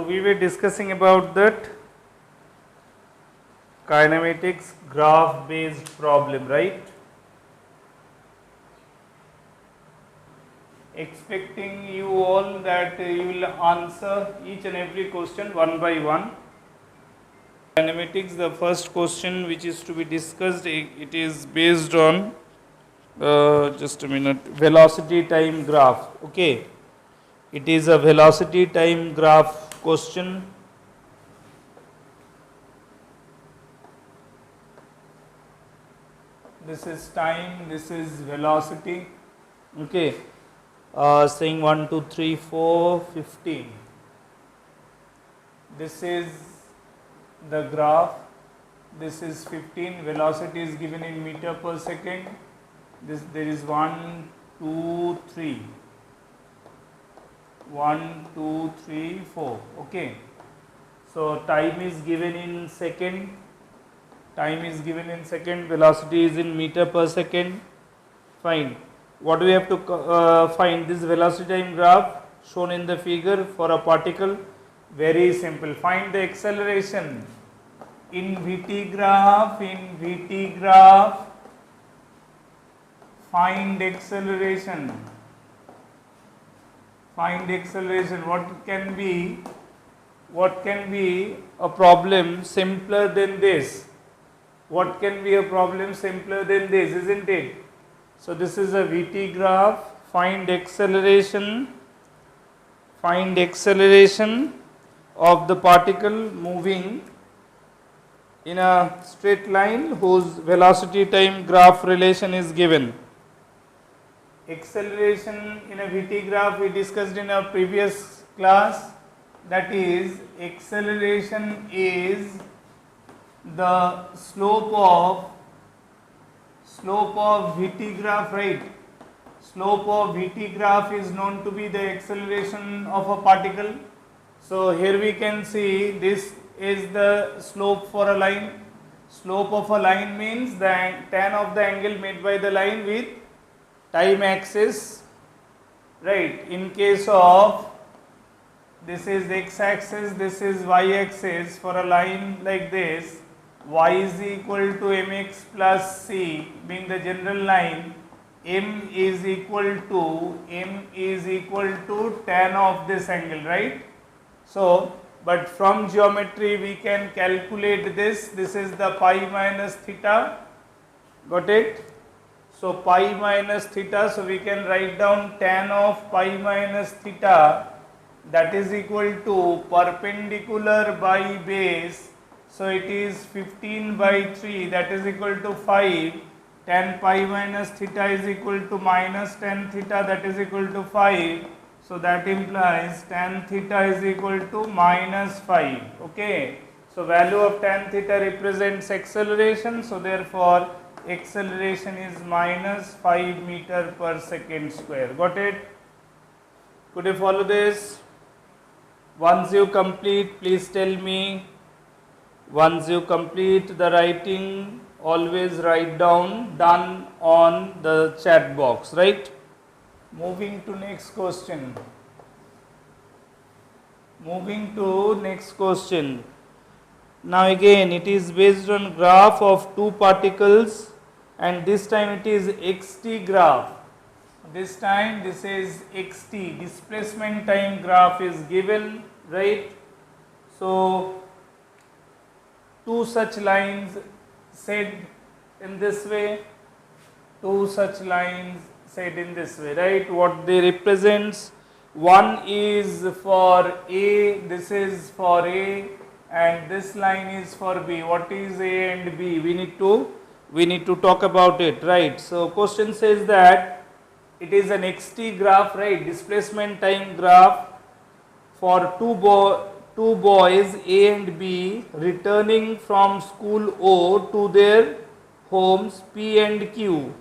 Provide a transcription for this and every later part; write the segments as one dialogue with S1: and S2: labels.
S1: we were discussing about that kinematics graph based problem, right? Expecting you all that you will answer each and every question one by one. Kinematics, the first question which is to be discussed, it is based on just a minute, velocity time graph. Okay, it is a velocity time graph question. This is time, this is velocity. Okay, saying 1, 2, 3, 4, 15. This is the graph. This is 15. Velocity is given in meter per second. There is 1, 2, 3. 1, 2, 3, 4. Okay. So time is given in second. Time is given in second. Velocity is in meter per second. Fine. What do we have to find? This velocity time graph shown in the figure for a particle. Very simple. Find the acceleration in Vt graph. In Vt graph, find acceleration. Find acceleration. What can be a problem simpler than this? What can be a problem simpler than this, isn't it? So this is a Vt graph. Find acceleration. Find acceleration of the particle moving in a straight line whose velocity time graph relation is given. Acceleration in a Vt graph we discussed in our previous class, that is acceleration is the slope of Vt graph, right? Slope of Vt graph is known to be the acceleration of a particle. So here we can see this is the slope for a line. Slope of a line means the tan of the angle made by the line with time axis, right? In case of this is x axis, this is y axis. For a line like this, y is equal to mx plus c being the general line, m is equal to tan of this angle, right? So, but from geometry we can calculate this. This is the pi minus theta. Got it? So pi minus theta. So we can write down tan of pi minus theta, that is equal to perpendicular by base. So it is 15 by 3, that is equal to 5. Tan pi minus theta is equal to minus tan theta, that is equal to 5. So that implies tan theta is equal to minus 5. Okay. So value of tan theta represents acceleration. So therefore acceleration is minus 5 meter per second square. Got it? Could you follow this? Once you complete, please tell me. Once you complete the writing, always write down done on the chat box, right? Moving to next question. Now again it is based on graph of two particles, and this time it is xt graph. This time this is xt, displacement time graph is given, right? So two such lines said in this way, right? What they represents, one is for A, this is for A, and this line is for B. What is A and B? We need to talk about it, right? So question says that it is an xt graph, right? Displacement time graph for two boys A and B returning from school O to their homes P and Q.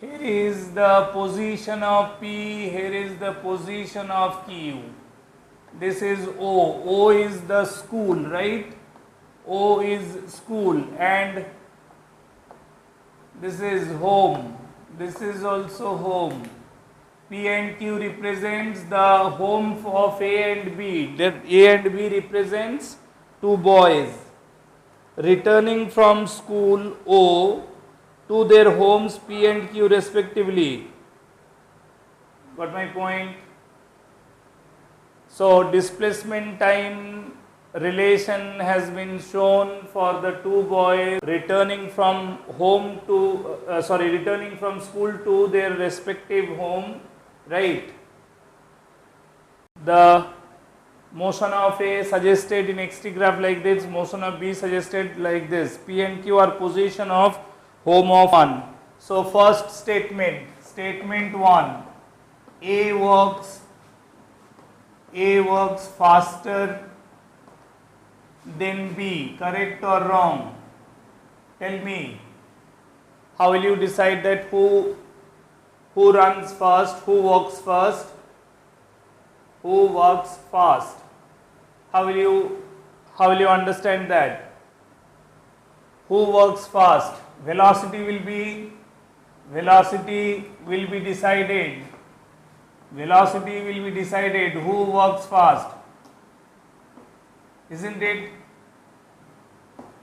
S1: Here is the position of P, here is the position of Q. This is O. O is the school, right? O is school, and this is home. This is also home. P and Q represents the home of A and B. That A and B represents two boys returning from school O to their homes P and Q respectively. Got my point? So displacement time relation has been shown for the two boys returning from home to returning from school to their respective home, right? The motion of A suggested in xt graph like this, motion of B suggested like this. P and Q are position of home of one. So first statement, statement 1, A works faster than B, correct or wrong? Tell me. How will you decide that who runs first, who walks first, who walks fast? How will you understand that? Who works fast? Velocity will be decided. Velocity will be decided. Who works fast? Isn't it?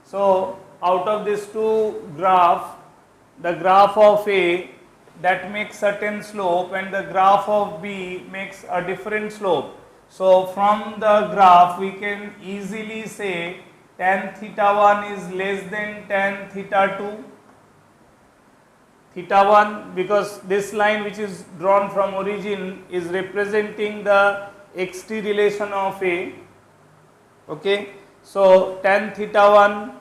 S1: So out of these two graph, the graph of A that makes certain slope and the graph of B makes a different slope. So from the graph we can easily say tan theta 1 is less than tan theta 2. Theta 1, because this line which is drawn from origin is representing the xt relation of A. Okay, so tan theta 1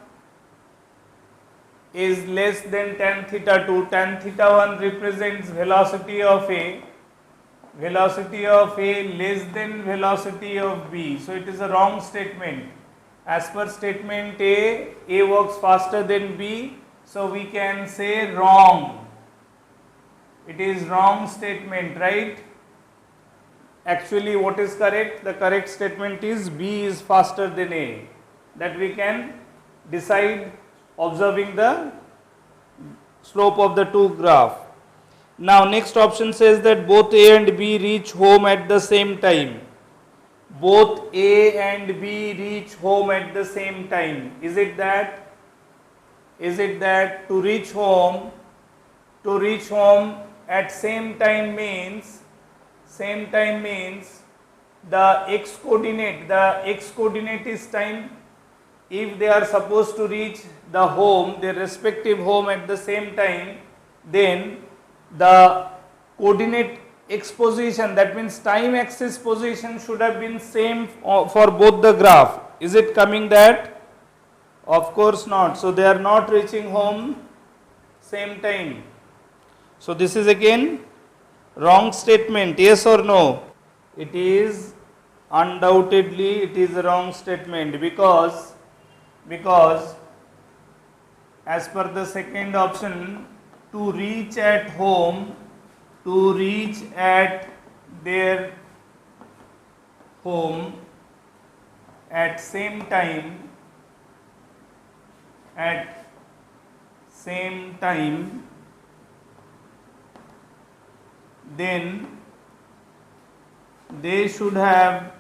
S1: is less than tan theta 2. Tan theta 1 represents velocity of A. Velocity of A less than velocity of B. So it is a wrong statement. As per statement A works faster than B. So we can say wrong. It is wrong statement, right? Actually what is correct? The correct statement is B is faster than A. That we can decide observing the slope of the two graph. Now next option says that both A and B reach home at the same time. Both A and B reach home at the same time. Is it that to reach home at same time means the x coordinate is time. If they are supposed to reach the home, their respective home at the same time, then the coordinate x position, that means time axis position, should have been same for both the graph. Is it coming that? Of course not. So they are not reaching home same time. So this is again wrong statement. Yes or no? It is undoubtedly it is a wrong statement because as per the second option, to reach at home, to reach at their home at same time, then they should have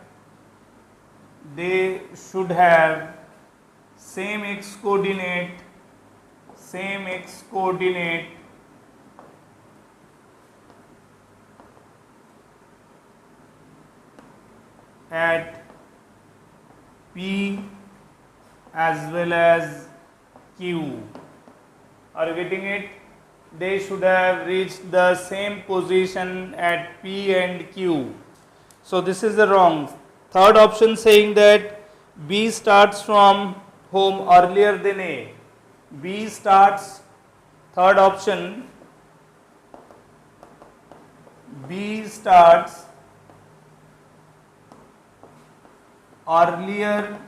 S1: same x coordinate at P as well as Q. Are you getting it? They should have reached the same position at P and Q. So this is the wrong. Third option saying that B starts from home earlier than A. B starts, third option, B starts earlier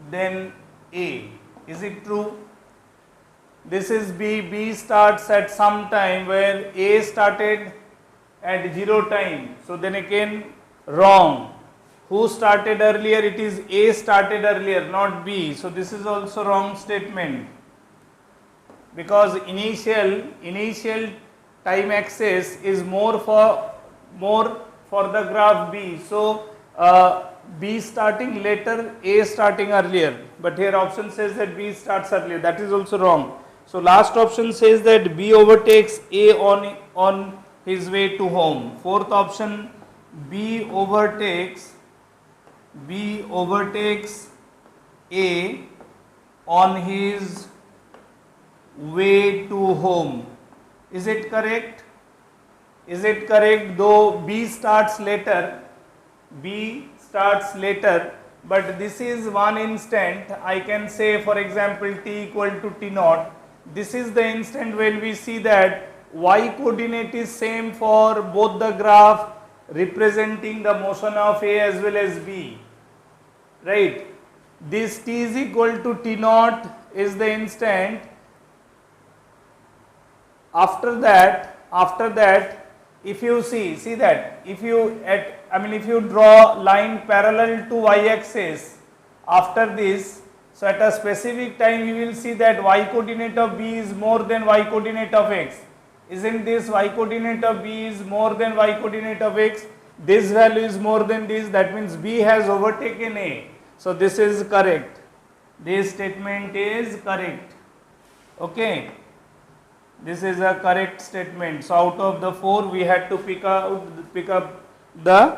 S1: than A. Is it true? This is B. B starts at some time where A started at 0 time. So then again wrong. Who started earlier? It is A started earlier, not B. So this is also wrong statement because initial time axis is more for the graph B. So B starting later, A starting earlier, but here option says that B starts earlier. That is also wrong. So last option says that B overtakes A on his way to home. Fourth option, B overtakes A on his way to home. Is it correct? Is it correct? Though B starts later, but this is one instant. I can say, for example, t equal to t naught. This is the instant when we see that y coordinate is same for both the graph representing the motion of A as well as B, right? This t is equal to t naught is the instant. After that, if you see that if you draw line parallel to y axis after this, so at a specific time you will see that y coordinate of B is more than y coordinate of x. Isn't this y coordinate of B is more than y coordinate of x? This value is more than this, that means B has overtaken A. So this is correct. This statement is correct. Okay. This is a correct statement. So out of the 4 we had to pick up the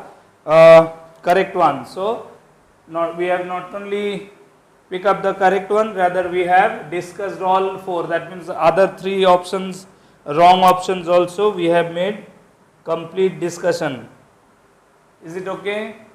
S1: correct one. So we have not only pick up the correct one, rather we have discussed all 4. That means the other 3 options, wrong options also we have made complete discussion. Is it okay?